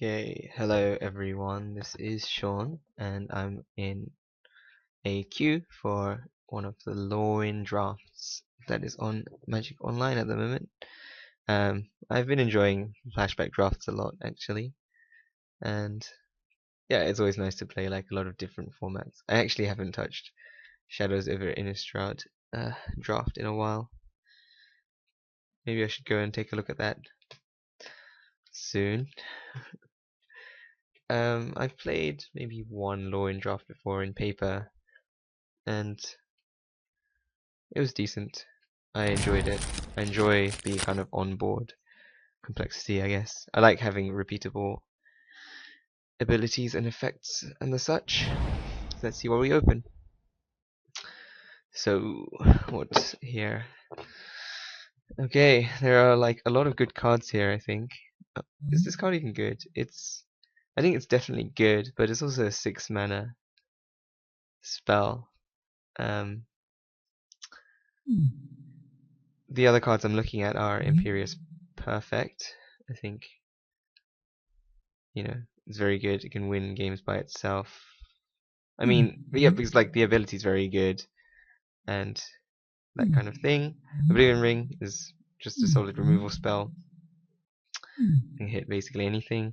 Okay, hello everyone. This is Sean, and I'm in a queue for one of the Lorwyn drafts that is on Magic Online at the moment. I've been enjoying flashback drafts a lot actually, and yeah, it's always nice to play like a lot of different formats. I actually haven't touched Shadows over Innistrad draft in a while. Maybe I should go and take a look at that soon. I've played maybe one Lorwyn draft before in paper, and it was decent. I enjoyed it. I enjoy the kind of onboard complexity, I guess. I like having repeatable abilities and effects and the such. Let's see what we open. So, what's here? Okay, there are like a lot of good cards here, I think. Is this card even good? I think it's definitely good, but it's also a 6 mana spell. Um, the other cards I'm looking at are Imperious Perfect. I think it's very good. It can win games by itself. I mean, yeah, because like the ability is very good and that kind of thing. Oblivion Ring is just a solid removal spell. Can hit basically anything.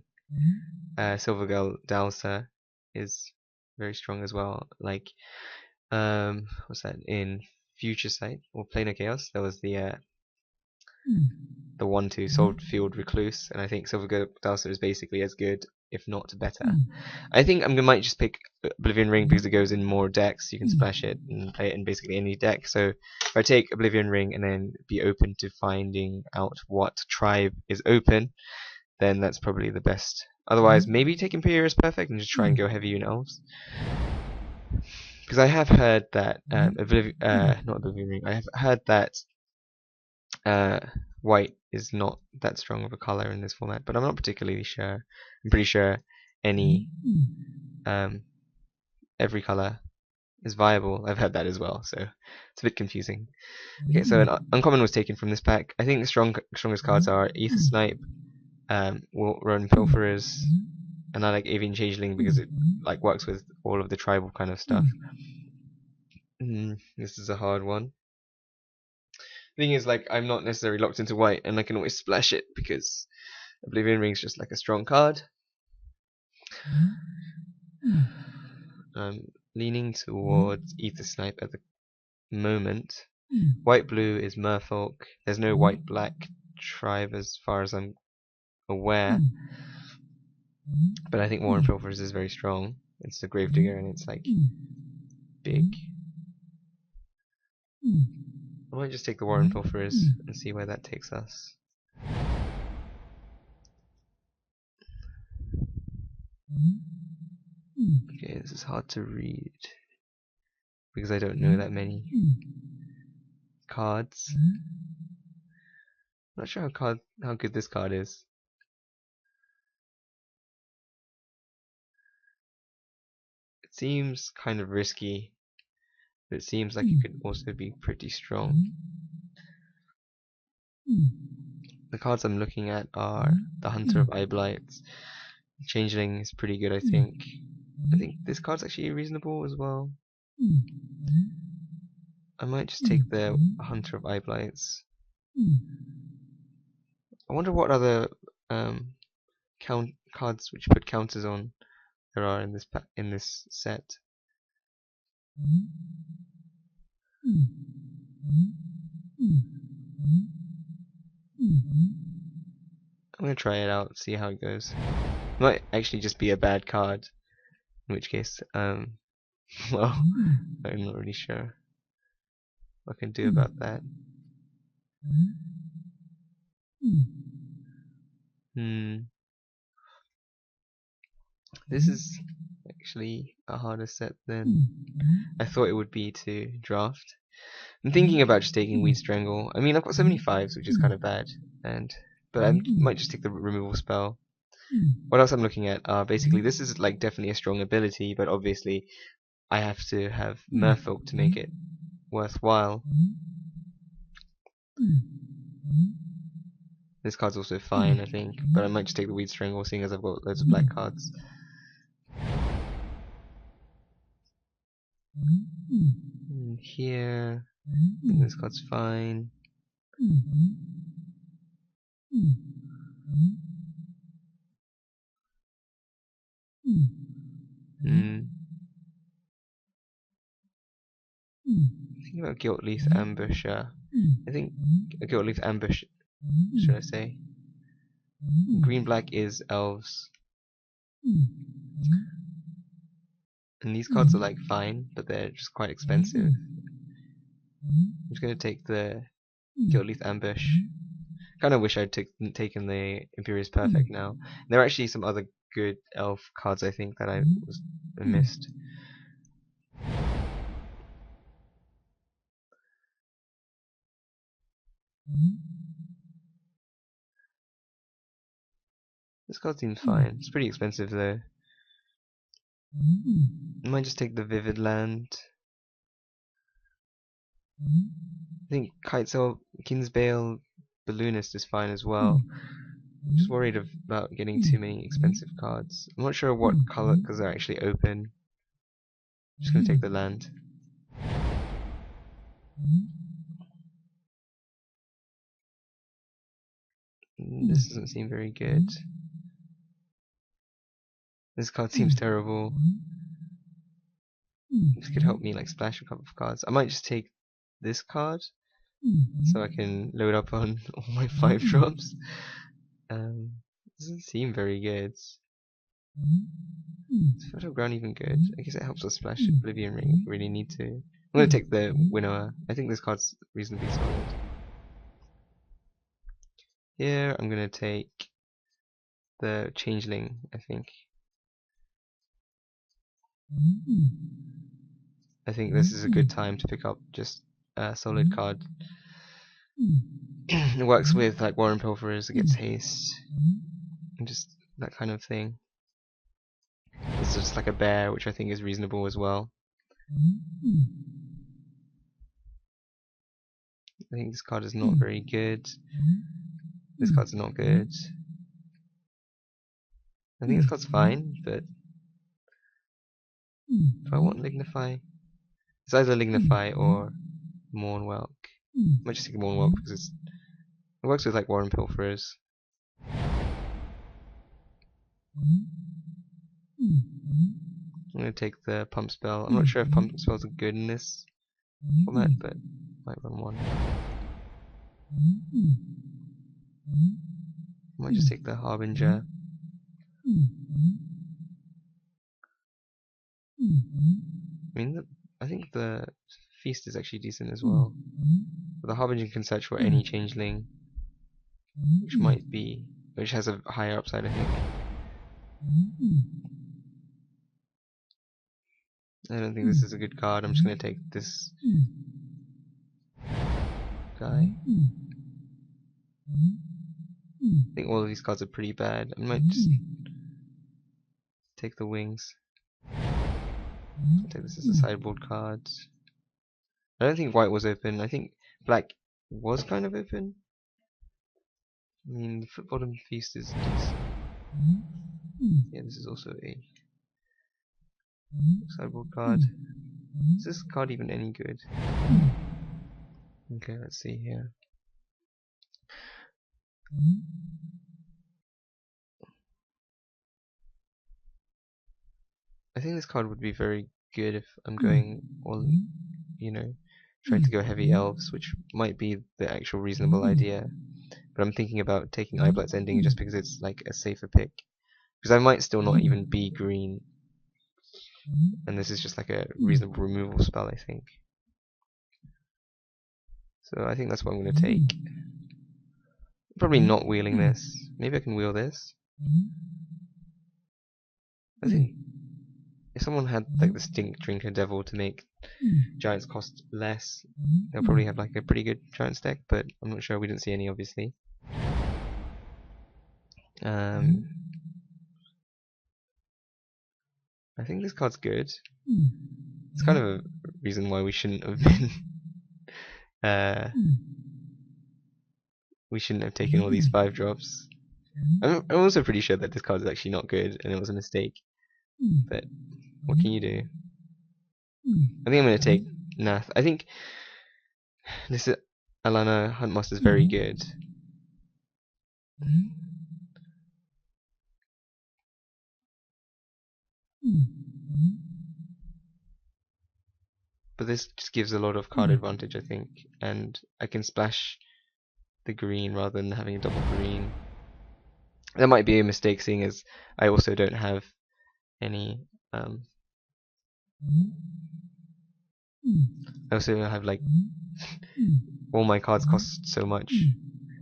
Silvergirl Dowser is very strong as well. Like, what's that in Future Sight or Planar Chaos? There was the 1/2 Saltfield Recluse, and I think Silvergirl Dowser is basically as good, if not better. I think I might just pick Oblivion Ring because it goes in more decks. You can splash it and play it in basically any deck. So if I take Oblivion Ring and then be open to finding out what tribe is open, then that's probably the best. Otherwise, maybe take Imperious Perfect and just try and go heavy in elves. Because I have heard that not Oblivion Ring. I have heard that white is not that strong of a color in this format, but I'm not particularly sure. I'm pretty sure any every color is viable. I've heard that as well, so it's a bit confusing. Okay, so an uncommon was taken from this pack. I think the strongest cards are Ether Snipe, Rowan Pilferers, and I like Avian Changeling because it like works with all of the tribal kind of stuff. This is a hard one. Thing is, like, I'm not necessarily locked into white, and I can always splash it because Oblivion Ring's just like a strong card. I'm leaning towards Ether Snipe at the moment. White blue is Merfolk. There's no white black tribe as far as I'm aware. But I think Warren Pilfers is very strong. It's the Gravedigger and it's like big. I might just take the Warren Pilfers and see where that takes us. Okay, this is hard to read because I don't know that many cards. I'm not sure how good this card is. It seems kind of risky, but it seems like it could also be pretty strong. The cards I'm looking at are the Hunter of Eyeblights. Changeling is pretty good, I think. I think this card's actually reasonable as well. I might just take the Hunter of Eyeblights. I wonder what other cards which put counters on there are in this set. I'm gonna try it out, see how it goes. It might actually just be a bad card, in which case, well, I'm not really sure what I can do about that. This is actually a harder set than I thought it would be to draft. I'm thinking about just taking Weed Strangle. I mean, I've got 75s, which is kind of bad, but I might just take the removal spell. What else I'm looking at are basically, this is like definitely a strong ability, but obviously I have to have Merfolk to make it worthwhile. This card's also fine, I think, but I might just take the Weed Strangle, seeing as I've got loads of black cards. And here, I think this card's fine. Thinking about Gilt-Leaf Ambusher. I think a Gilt-Leaf Ambush, should I say? Green-black is elves. And these cards are like fine, but they're just quite expensive. I'm just gonna take the Gilt-Leaf Ambush. Kinda wish I'd taken the Imperious Perfect now. There are actually some other good elf cards I think that I missed. This card seems fine. It's pretty expensive though. I might just take the Vivid Land. I think Kitesail, Kinsbale, Balloonist is fine as well. I'm just worried about getting too many expensive cards. I'm not sure what color because they're actually open. I'm just gonna take the land. This doesn't seem very good. This card seems terrible. This could help me like splash a couple of cards. I might just take this card so I can load up on all my 5 drops. Doesn't seem very good. Is Fertile Ground even good? I guess it helps us splash Oblivion Ring if we really need to. I'm gonna take the Winnower. I think this card's reasonably solid. Here I'm gonna take the Changeling, I think. I think this is a good time to pick up just a solid card. It works with like Warren Pilferers, it gets haste, and just that kind of thing. It's just like a bear, which I think is reasonable as well. I think this card is not very good. This card's not good. I think this card's fine, but if I want Lignify, it's either Lignify or Mournwhelk. I might just take Mournwhelk because it works with like Warren Pilferers. I'm gonna take the Pump Spell. I'm not sure if Pump Spells are good in this format, but I might run one. I might just take the Harbinger. I mean, I think the Feast is actually decent as well. But the Harbinger can search for any changeling, which has a higher upside, I think. I don't think this is a good card. I'm just gonna take this guy. I think all of these cards are pretty bad. I might just take the wings. I'll take this as a sideboard card. I don't think white was open. I think black was kind of open. I mean, the foot bottom feast is decent. Yeah, this is also a sideboard card. Is this card even any good? Okay, let's see here. I think this card would be very good if I'm going all, trying to go heavy elves, which might be the actual reasonable idea. But I'm thinking about taking Eyeblight's Ending just because it's like a safer pick. Because I might still not even be green. And this is just like a reasonable removal spell, I think. So I think that's what I'm going to take. Probably not wheeling this. Maybe I can wheel this. I think if someone had like the Stink Drinker Devil to make giants cost less, they'll probably have like a pretty good giants deck, but I'm not sure. We didn't see any, obviously. I think this card's good. It's kind of a reason why we shouldn't have been we shouldn't have taken all these 5 drops. I'm also pretty sure that this card is actually not good and it was a mistake. But what can you do? I think I'm gonna take Nath. I think this is Alana Huntmaster is very good. But this just gives a lot of card advantage, I think, and I can splash the green rather than having a double green. That might be a mistake, seeing as I also don't have any. I also have like all my cards cost so much.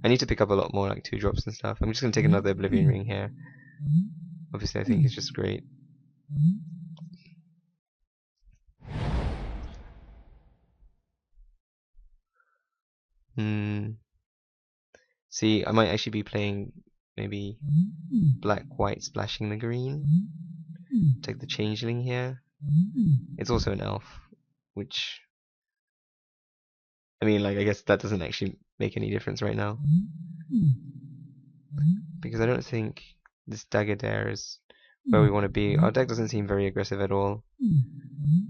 I need to pick up a lot more, like 2 drops and stuff. I'm just gonna take another Oblivion Ring here. Obviously, I think it's just great. See, I might actually be playing maybe black-white splashing the green. Take the Changeling here. It's also an elf, which, I mean, like, I guess that doesn't actually make any difference right now. Because I don't think this Dagger Dare is where we want to be. Our deck doesn't seem very aggressive at all.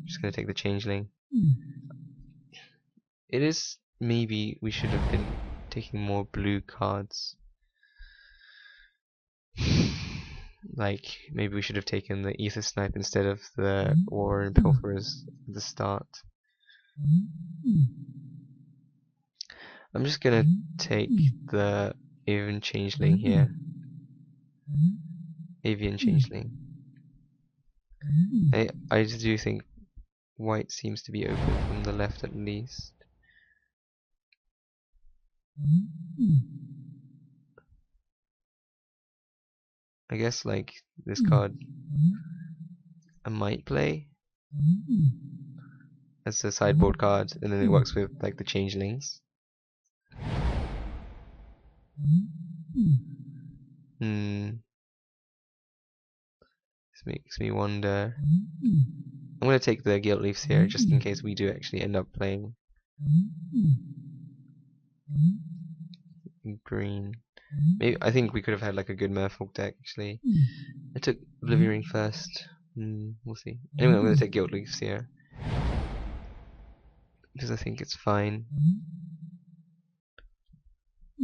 Just gonna take the Changeling. It is, maybe we should have been taking more blue cards. Like, maybe we should have taken the Ether Snipe instead of the War and Pilferers at the start. I'm just gonna take the Avian Changeling here. Avian Changeling. I do think white seems to be open from the left at least. I guess like this card I might play as a sideboard card, and then it works with like the changelings. This makes me wonder. I'm gonna take the Guilt Leafs here just in case we do actually end up playing green. Maybe I think we could have had like a good Merfolk deck actually. I took Oblivion Ring first. We'll see. Anyway, I'm gonna take Guilt Leafs here because I think it's fine. I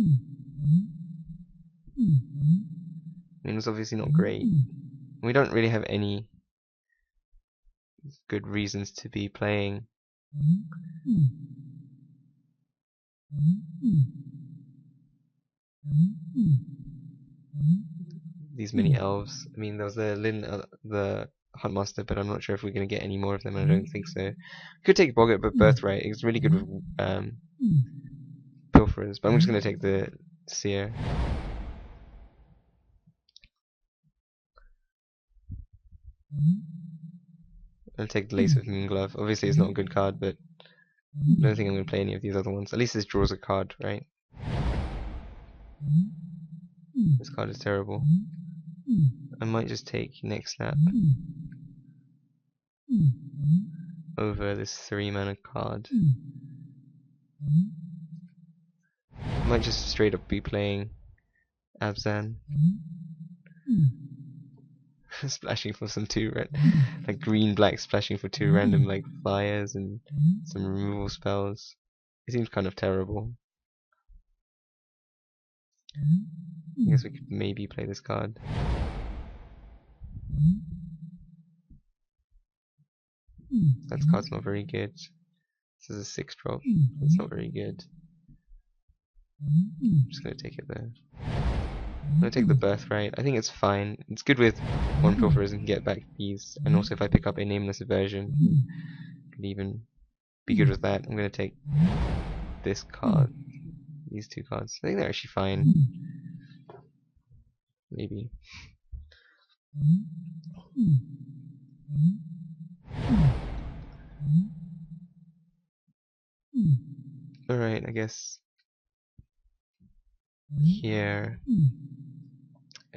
mean, it's obviously not great. We don't really have any good reasons to be playing. These mini elves. I mean, there was the the Huntmaster, but I'm not sure if we're gonna get any more of them. I don't think so. Could take Boggart, but Birthright. It's really good with Pilferers, but I'm just gonna take the Seer. I'll take the Lace of Moonglove. Obviously, it's not a good card, but I don't think I'm gonna play any of these other ones. At least this draws a card, right? This card is terrible. I might just take Next Snap over this 3-mana card. I might just straight up be playing Abzan. Splashing for some 2 red, like green black splashing for 2 random like flyers and some removal spells. It seems kind of terrible. I guess we could maybe play this card. That card's not very good. This is a 6-drop. That's not very good. I'm just gonna take it there. I'm gonna take the Birthright. I think it's fine. It's good with 1 Pilferers and get back these. And also if I pick up a Nameless Aversion, could even be good with that. I'm gonna take this card. These 2 cards. I think they're actually fine. Maybe. Alright, I guess here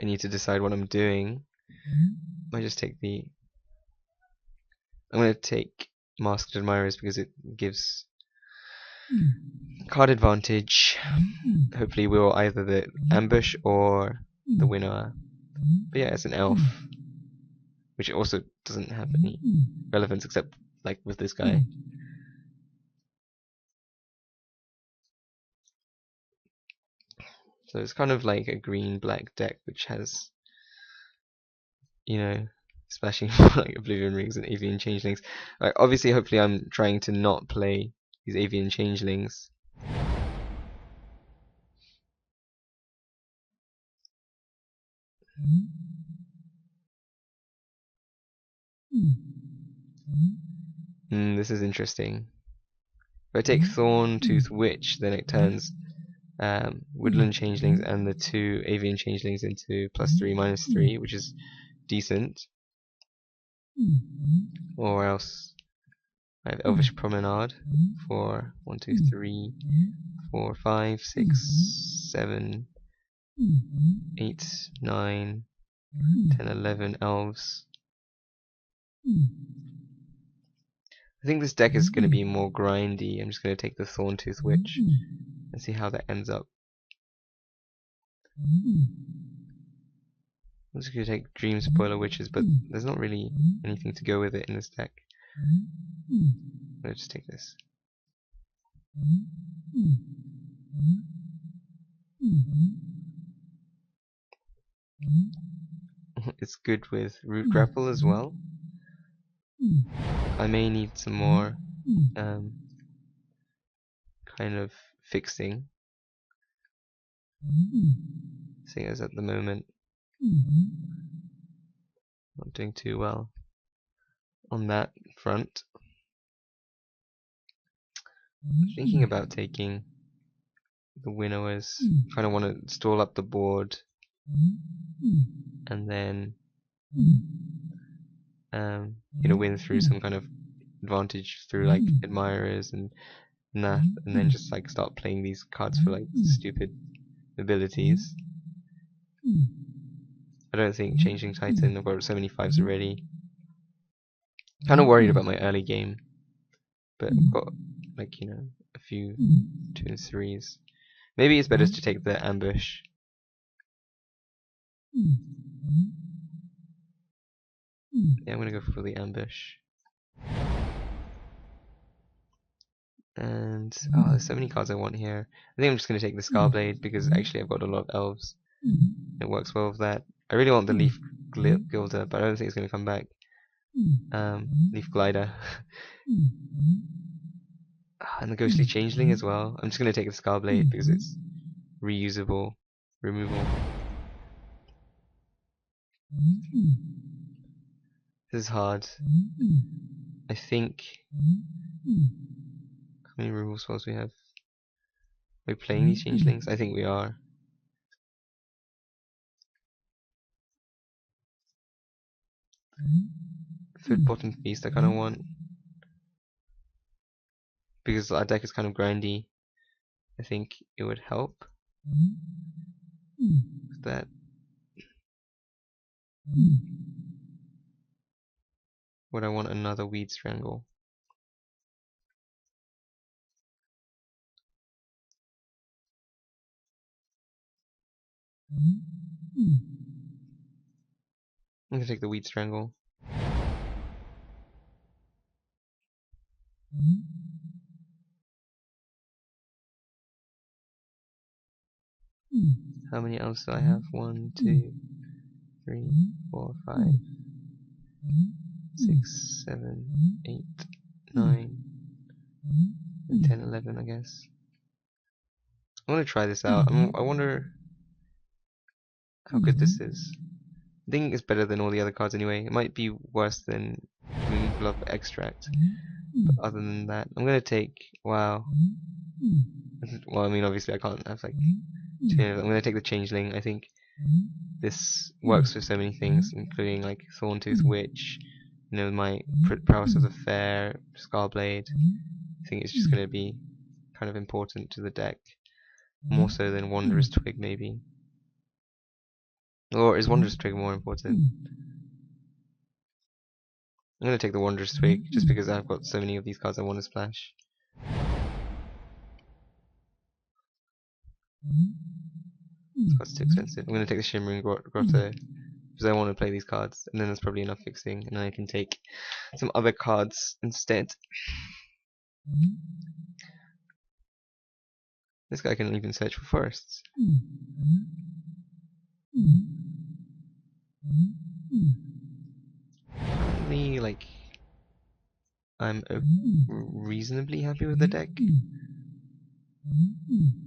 I need to decide what I'm doing. I might just take the... I'm gonna take Masked Admirers because it gives Card advantage. Hopefully we'll either the ambush or the winner. But yeah, it's an elf, which also doesn't have any relevance except like with this guy. So it's kind of like a green-black deck which has, you know, splashing like Oblivion Rings and Avian Changelings. Like obviously, hopefully, I'm trying to not play these Avian Changelings. This is interesting. If I take Thorn Tooth Witch, then it turns Woodland Changelings and the 2 Avian Changelings into +3/-3, which is decent. Or else I have Elvish Promenade for 1, 2, 3, 4, 5, 6, 7, 8, 9, 10, 11 elves. I think this deck is going to be more grindy. I'm just going to take the Thorntooth Witch and see how that ends up. I'm just going to take Dream Spoiler Witches, but there's not really anything to go with it in this deck. Let's just take this. It's good with Root Grapple as well. I may need some more kind of fixing, seeing as at the moment not doing too well on that front. Thinking about taking the Winnowers. Kind of want to stall up the board and then win through some kind of advantage through like Admirers and Nath, and then just like start playing these cards for like stupid abilities. I don't think Changeling Titan, I've got so many 5s already. Kind of worried about my early game, but I've got like, a few 2 and 3s. Maybe it's better to take the ambush. Yeah, I'm gonna go for the ambush. And there's so many cards I want here. I think I'm just gonna take the Scarblade because actually I've got a lot of elves. It works well with that. I really want the Leaf Gilder, but I don't think it's gonna come back. Leaf Glider. And the Ghostly Changeling as well. I'm just gonna take the Scarblade because it's reusable removal. This is hard. I think. How many removal spells we have? Are we playing these changelings? I think we are. Third bottom feast I kinda want. Because our deck is kind of grindy. I think it would help with that. Would I want another Weed Strangle? I'm gonna take the Weed Strangle. How many elves do I have? 1, 2, 3, 4, 5, 6, 7, 8, 9, and 10, 11, I guess. I want to try this out. I wonder how good this is. I think it's better than all the other cards anyway. It might be worse than Moonglove Extract, but other than that, I'm gonna take. Wow. Well, I mean, obviously I can't have like 2. I'm gonna take the Changeling. I think this works with so many things, including like Thorntooth Witch. My Prowess of the Fair, Scarblade. I think it's just gonna be kind of important to the deck, more so than Wanderer's Twig maybe. Or is Wanderer's Twig more important? I'm gonna take the Wanderer's Twig just because I've got so many of these cards I want to splash. This card's too expensive. I'm gonna take the Shimmering Grotto because I want to play these cards, and then there's probably enough fixing, and then I can take some other cards instead. This guy can even search for forests. Currently, like, I'm reasonably happy with the deck.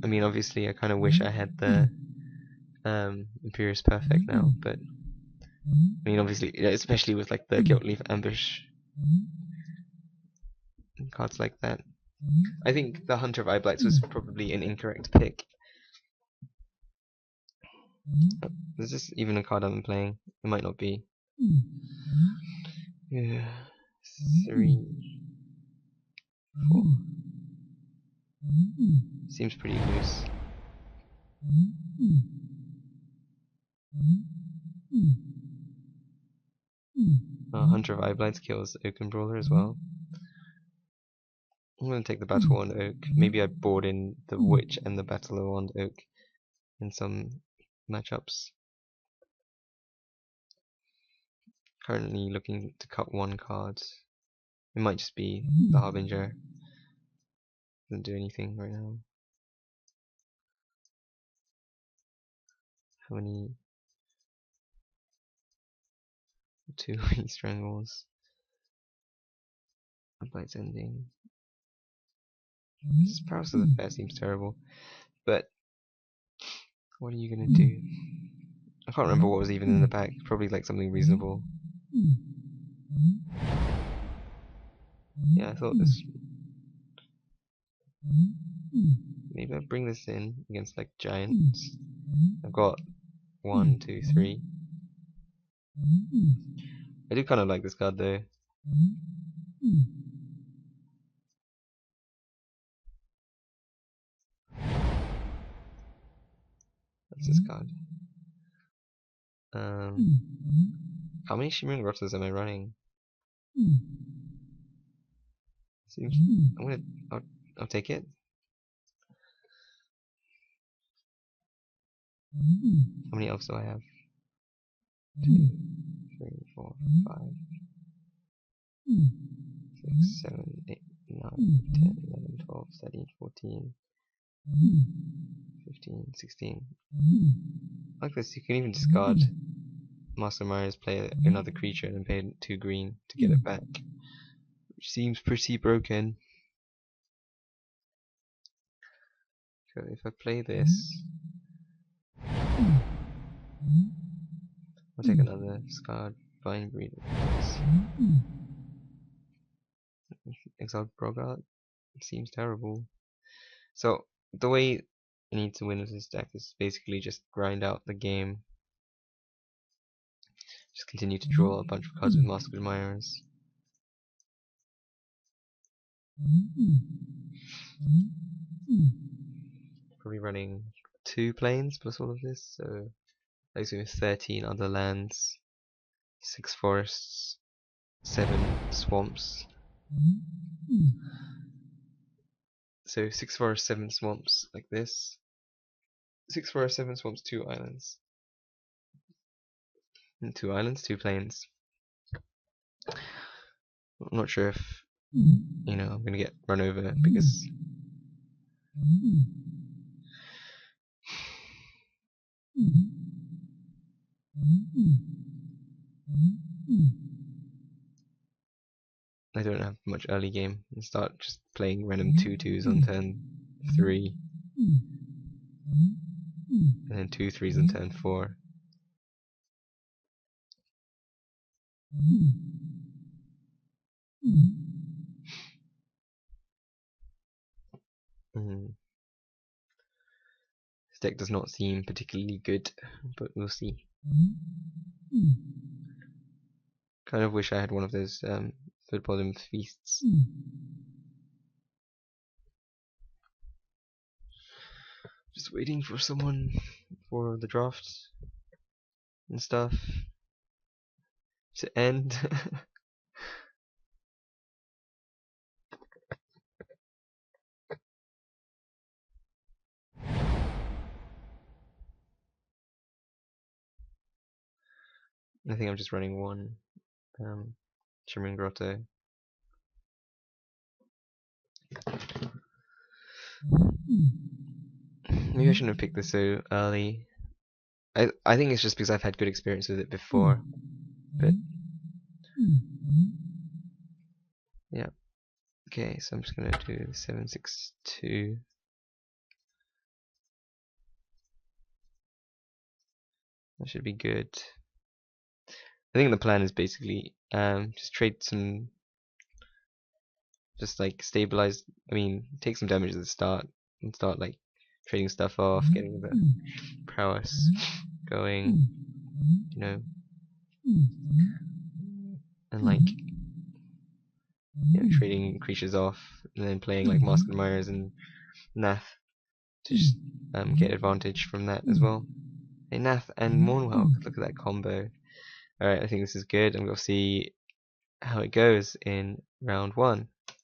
I mean, obviously, I kind of wish I had the Imperious Perfect now, but I mean, obviously, especially with like the Gilt Leaf Ambush and cards like that. I think the Hunter of Eyeblights was probably an incorrect pick. Is this even a card I'm playing? It might not be. Yeah. 3, 4. Seems pretty loose. Hunter of Eyeblights kills Oaken Brawler as well. I'm going to take the Battle Wand Oak. Maybe I board in the Witch and the Battle Wand Oak in some matchups. Currently looking to cut one card. It might just be the Harbinger. Doesn't do anything right now. How many? 2 Strangles. Eyeblights ending. This Prowess of the Fair seems terrible. But what are you gonna do? I can't remember what was even in the pack. Probably like something reasonable. Yeah, I thought this. Maybe I bring this in against like giants. I've got 1, 2, 3. I do kind of like this card though. What's this card? How many Shimmering Grottos am I running? Seems I'll take it. How many elves do I have? 2, 3, 4, 5, 6, 7, 8, 9, 10, 11, 12, 13, 14, 15, 16. Like this, you can even discard Master Marius, play another creature, and then pay 2 green to get it back. Which seems pretty broken. So if I play this, I'll take another discard Vine Breeder. Exiled Brogart. It seems terrible. So the way I need to win with this deck is basically just grind out the game. Just continue to draw a bunch of cards with Mask of Admirers. Probably running 2 planes plus all of this, so like 13 other lands, 6 forests, 7 swamps. So 6 forests, 7 swamps, like this. 6 forests, 7 swamps, 2 islands. And 2 islands, 2 plains. I'm not sure if, I'm gonna get run over because I don't have much early game and start just playing random 2/2s on turn 3 and then 2/3s on turn 4. This deck does not seem particularly good, but we'll see. Kind of wish I had one of those third bottom feasts. Just waiting for someone for the draft and stuff to end. I think I'm just running one Shimmering Grotto. Maybe I shouldn't have picked this so early. I think it's just because I've had good experience with it before. But yeah. Okay, so I'm just gonna do 762. That should be good. I think the plan is basically just trade some, just like stabilize. I mean, take some damage at the start and start like trading stuff off, getting the prowess going, you know, and like trading creatures off, and then playing like Mask Admirers and Nath to just get advantage from that as well. Hey, Nath and Mournwell, look at that combo. Alright, I think this is good. I'm going to see how it goes in round 1.